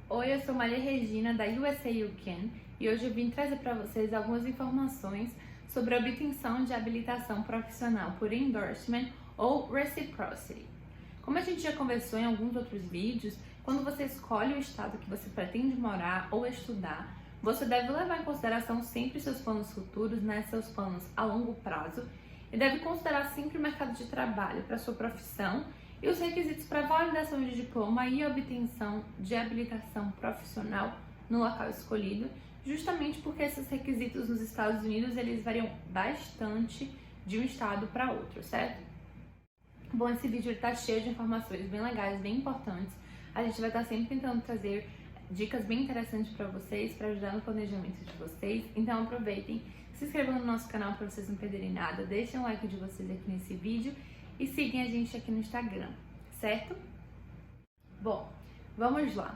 Oi, eu sou Maria Regina da USA You Can e hoje eu vim trazer para vocês algumas informações sobre a obtenção de habilitação profissional por endorsement ou reciprocity. Como a gente já conversou em alguns outros vídeos, quando você escolhe o estado que você pretende morar ou estudar, você deve levar em consideração sempre seus planos futuros, seus planos a longo prazo, e deve considerar sempre o mercado de trabalho para sua profissão e os requisitos para validação de diploma e obtenção de habilitação profissional no local escolhido, justamente porque esses requisitos nos Estados Unidos eles variam bastante de um estado para outro, certo? Bom, esse vídeo está cheio de informações bem legais, bem importantes. A gente vai estar sempre tentando trazer dicas bem interessantes para vocês, para ajudar no planejamento de vocês. Então aproveitem, se inscrevam no nosso canal para vocês não perderem nada, deixem um like de vocês aqui nesse vídeo e sigam a gente aqui no Instagram, certo? Bom, vamos lá.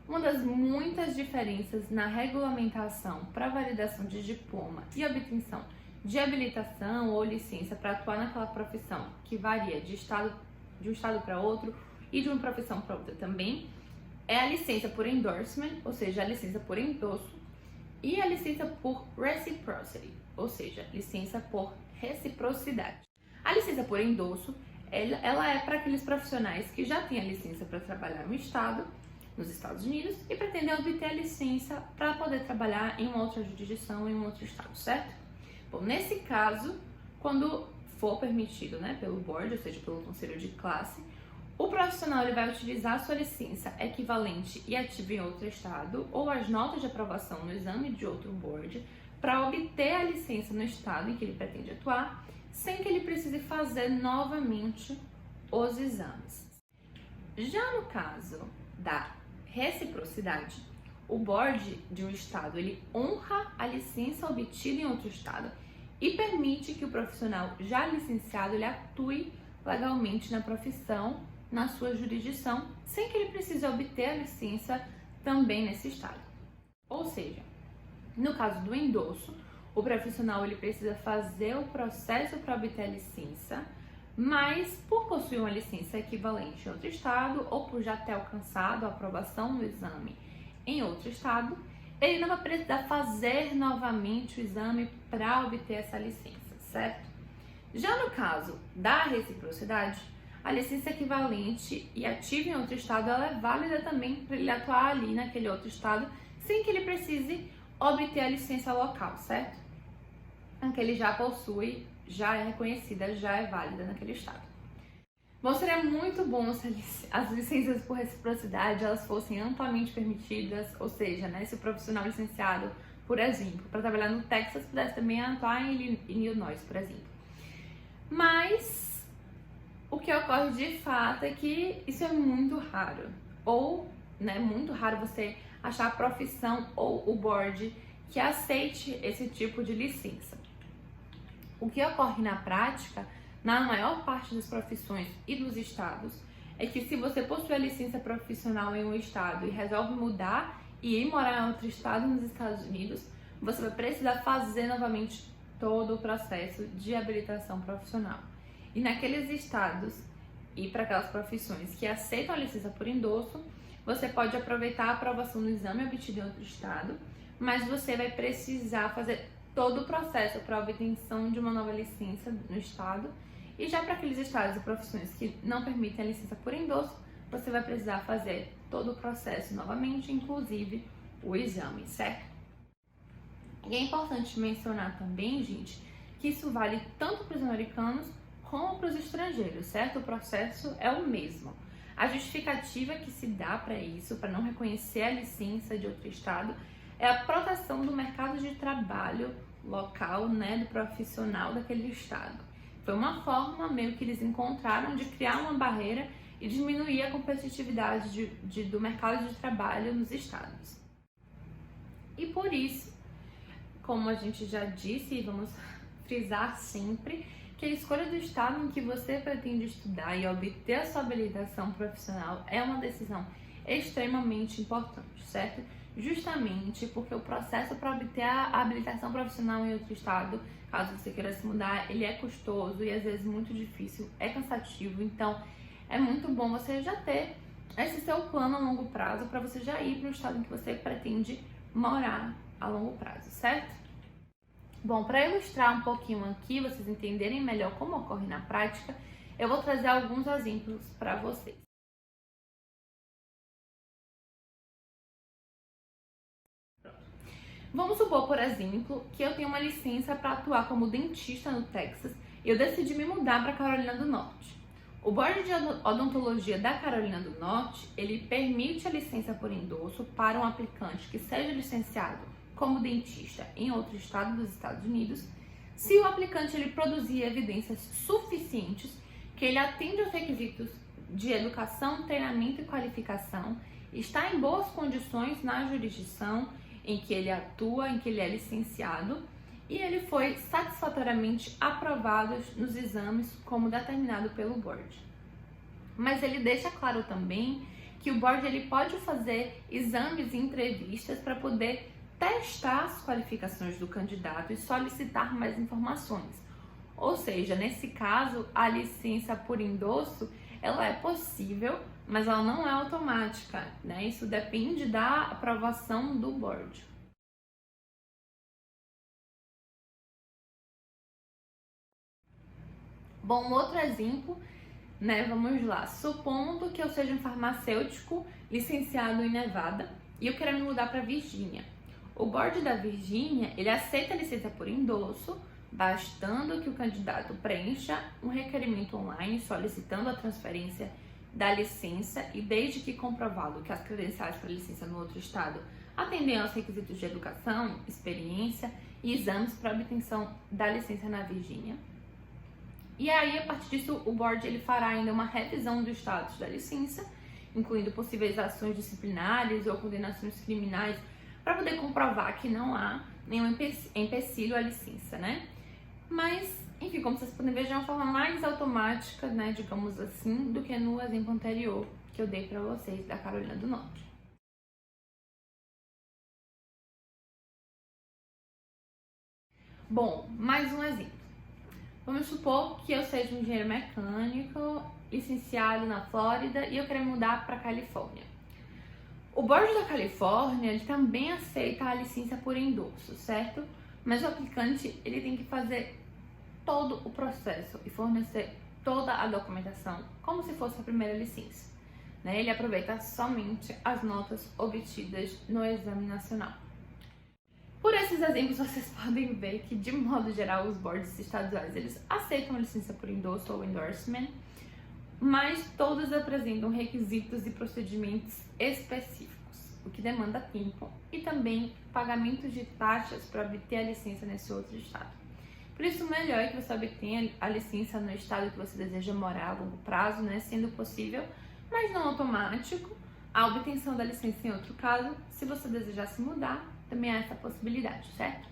Uma das muitas diferenças na regulamentação para validação de diploma e obtenção de habilitação ou licença para atuar naquela profissão, que varia de um estado para outro e de uma profissão para outra também, é a licença por endorsement, ou seja, a licença por endosso, e a licença por reciprocity, ou seja, licença por reciprocidade. A licença por endosso, ela é para aqueles profissionais que já têm a licença para trabalhar no estado, nos Estados Unidos, e pretendem obter a licença para poder trabalhar em uma outra jurisdição, em um outro estado, certo? Bom, nesse caso, quando for permitido, pelo board, ou seja, pelo conselho de classe, o profissional ele vai utilizar a sua licença equivalente e ativa em outro estado ou as notas de aprovação no exame de outro board para obter a licença no estado em que ele pretende atuar, sem que ele precise fazer novamente os exames. Já no caso da reciprocidade, o board de um estado ele honra a licença obtida em outro estado e permite que o profissional já licenciado ele atue legalmente na profissão, na sua jurisdição, sem que ele precise obter a licença também nesse estado. Ou seja, no caso do endosso, o profissional ele precisa fazer o processo para obter a licença, mas por possuir uma licença equivalente em outro estado ou por já ter alcançado a aprovação no exame em outro estado, ele não vai precisar fazer novamente o exame para obter essa licença, certo? Já no caso da reciprocidade, a licença equivalente e ativa em outro estado, ela é válida também para ele atuar ali naquele outro estado, sem que ele precise obter a licença local, certo? Que ele já possui, já é reconhecida, já é válida naquele estado. Bom, seria muito bom se as licenças por reciprocidade elas fossem amplamente permitidas, ou seja, se o profissional licenciado, por exemplo, para trabalhar no Texas pudesse também atuar em Illinois, por exemplo. Mas o que ocorre de fato é que isso é muito raro, ou muito raro você achar a profissão ou o board que aceite esse tipo de licença. O que ocorre na prática, na maior parte das profissões e dos estados, é que se você possui a licença profissional em um estado e resolve mudar e ir morar em outro estado nos Estados Unidos, você vai precisar fazer novamente todo o processo de habilitação profissional. E naqueles estados e para aquelas profissões que aceitam a licença por endosso, você pode aproveitar a aprovação no exame obtido em outro estado, mas você vai precisar fazer todo o processo para a obtenção de uma nova licença no estado. E já para aqueles estados e profissões que não permitem a licença por endosso, você vai precisar fazer todo o processo novamente, inclusive o exame, certo? E é importante mencionar também, gente, que isso vale tanto para os americanos como para os estrangeiros, certo? O processo é o mesmo. A justificativa que se dá para isso, para não reconhecer a licença de outro estado, é a proteção do mercado de trabalho local, do profissional daquele estado. Foi uma forma meio que eles encontraram de criar uma barreira e diminuir a competitividade do mercado de trabalho nos estados. E por isso, como a gente já disse e vamos frisar sempre, que a escolha do estado em que você pretende estudar e obter a sua habilitação profissional é uma decisão extremamente importante, certo? Justamente porque o processo para obter a habilitação profissional em outro estado, caso você queira se mudar, ele é custoso e às vezes muito difícil, é cansativo, então é muito bom você já ter esse seu plano a longo prazo para você já ir para o estado em que você pretende morar a longo prazo, certo? Bom, para ilustrar um pouquinho aqui, vocês entenderem melhor como ocorre na prática, eu vou trazer alguns exemplos para vocês. Vamos supor, por exemplo, que eu tenho uma licença para atuar como dentista no Texas e eu decidi me mudar para Carolina do Norte. O Board de Odontologia da Carolina do Norte, ele permite a licença por endosso para um aplicante que seja licenciado como dentista em outro estado dos Estados Unidos, se o aplicante ele produzir evidências suficientes que ele atende aos requisitos de educação, treinamento e qualificação, está em boas condições na jurisdição em que ele atua, em que ele é licenciado, e ele foi satisfatoriamente aprovado nos exames como determinado pelo board. Mas ele deixa claro também que o board ele pode fazer exames e entrevistas para poder testar as qualificações do candidato e solicitar mais informações. Ou seja, nesse caso, a licença por endosso, ela é possível, mas ela não é automática, né? Isso depende da aprovação do board. Bom, outro exemplo, né? Vamos lá. Supondo que eu seja um farmacêutico licenciado em Nevada e eu quero me mudar para Virgínia. O board da Virgínia, ele aceita a licença por endosso, bastando que o candidato preencha um requerimento online solicitando a transferência da licença e desde que comprovado que as credenciais para licença no outro estado atendem aos requisitos de educação, experiência e exames para obtenção da licença na Virgínia. E aí, a partir disso, o board ele fará ainda uma revisão do status da licença, incluindo possíveis ações disciplinares ou condenações criminais, para poder comprovar que não há nenhum empecilho à licença, né? Mas, enfim, como vocês podem ver, de uma forma mais automática, né, digamos assim, do que no exemplo anterior que eu dei para vocês da Carolina do Norte. Bom, mais um exemplo. Vamos supor que eu seja um engenheiro mecânico, licenciado na Flórida e eu quero me mudar para a Califórnia. O board da Califórnia ele também aceita a licença por endosso, certo? Mas o aplicante ele tem que fazer todo o processo e fornecer toda a documentação como se fosse a primeira licença, né? Ele aproveita somente as notas obtidas no exame nacional. Por esses exemplos, vocês podem ver que, de modo geral, os boards estaduais eles aceitam a licença por endosso ou endorsement, mas todos apresentam requisitos e procedimentos específicos, o que demanda tempo e também pagamentos de taxas para obter a licença nesse outro estado. Por isso, o melhor é que você obtenha a licença no estado que você deseja morar a longo prazo, né, sendo possível, mas não automático, a obtenção da licença em outro caso, se você desejar se mudar, também há essa possibilidade, certo?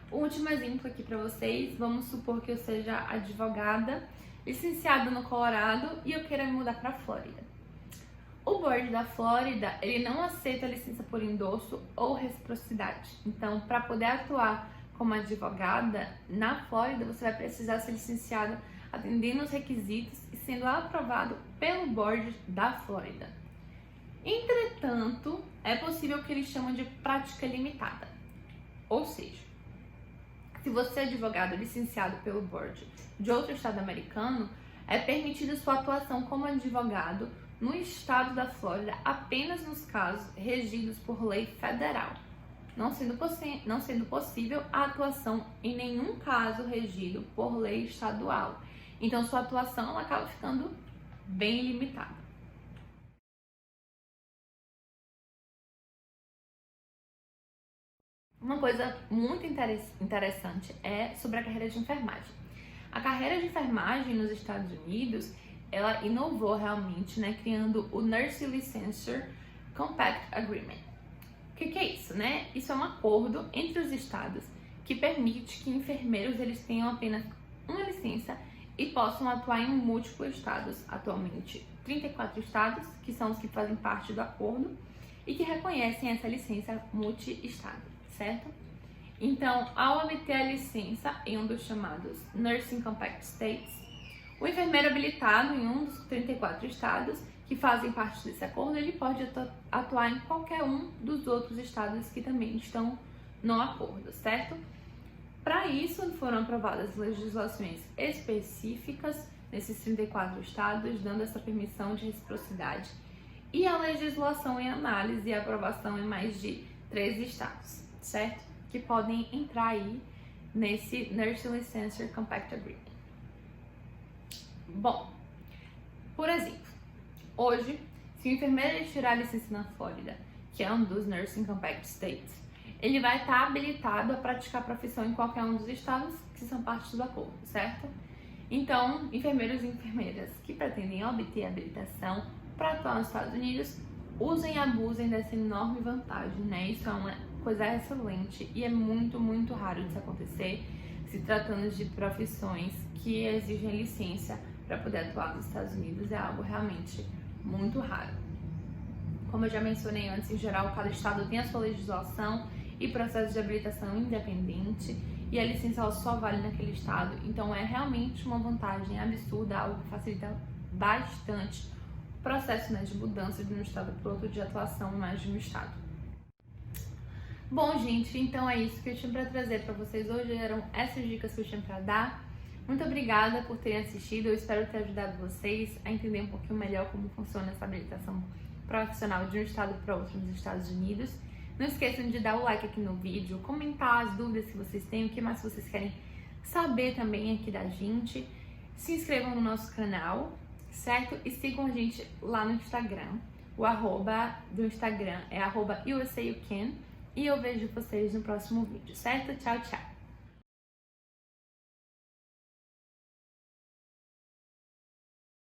O último exemplo aqui para vocês, vamos supor que eu seja advogada, licenciada no Colorado e eu queira me mudar para a Flórida. O board da Flórida, ele não aceita licença por endosso ou reciprocidade. Então, para poder atuar como advogada na Flórida, você vai precisar ser licenciada atendendo os requisitos e sendo aprovado pelo board da Flórida. Entretanto, é possível o que eles chamam de prática limitada. Ou seja, se você é advogado licenciado pelo board de outro estado americano, é permitida sua atuação como advogado no estado da Flórida apenas nos casos regidos por lei federal, não sendo possível a atuação em nenhum caso regido por lei estadual. Então, sua atuação ela acaba ficando bem limitada. Uma coisa muito interessante é sobre a carreira de enfermagem. A carreira de enfermagem nos Estados Unidos, ela inovou realmente, né, criando o Nurse Licensure Compact Agreement. O que é isso, né? Isso é um acordo entre os estados que permite que enfermeiros eles tenham apenas uma licença e possam atuar em múltiplos estados. Atualmente, 34 estados, que são os que fazem parte do acordo e que reconhecem essa licença multi-estado, certo? Então, ao obter a licença em um dos chamados Nursing Compact States, o enfermeiro habilitado em um dos 34 estados que fazem parte desse acordo, ele pode atuar em qualquer um dos outros estados que também estão no acordo, certo? Para isso, foram aprovadas legislações específicas nesses 34 estados, dando essa permissão de reciprocidade, e a legislação em análise e aprovação em mais de 3 estados, certo? Que podem entrar aí nesse Nursing Licensure Compact Agreement. Bom, por exemplo, hoje, se o enfermeiro tirar a licença na Flórida, que é um dos Nursing Compact States, ele vai estar habilitado a praticar a profissão em qualquer um dos estados que são parte do acordo, certo? Então, enfermeiros e enfermeiras que pretendem obter habilitação para atuar nos Estados Unidos, usem e abusem dessa enorme vantagem, né? Isso é uma coisa excelente e é muito, muito raro de se acontecer, se tratando de profissões que exigem licença para poder atuar nos Estados Unidos, é algo realmente muito raro. Como eu já mencionei antes, em geral, cada estado tem a sua legislação e processo de habilitação independente, e a licença ela só vale naquele estado, então é realmente uma vantagem absurda, algo que facilita bastante o processo, né, de mudança de um estado para outro, de atuação em mais de um estado. Bom, gente, então é isso que eu tinha para trazer para vocês hoje, eram essas dicas que eu tinha para dar. Muito obrigada por terem assistido, eu espero ter ajudado vocês a entender um pouquinho melhor como funciona essa habilitação profissional de um estado para outro nos Estados Unidos. Não esqueçam de dar o like aqui no vídeo, comentar as dúvidas que vocês têm, o que mais vocês querem saber também aqui da gente. Se inscrevam no nosso canal, certo? E sigam a gente lá no Instagram. O arroba do Instagram é @USAYouCan. E eu vejo vocês no próximo vídeo, certo? Tchau, tchau!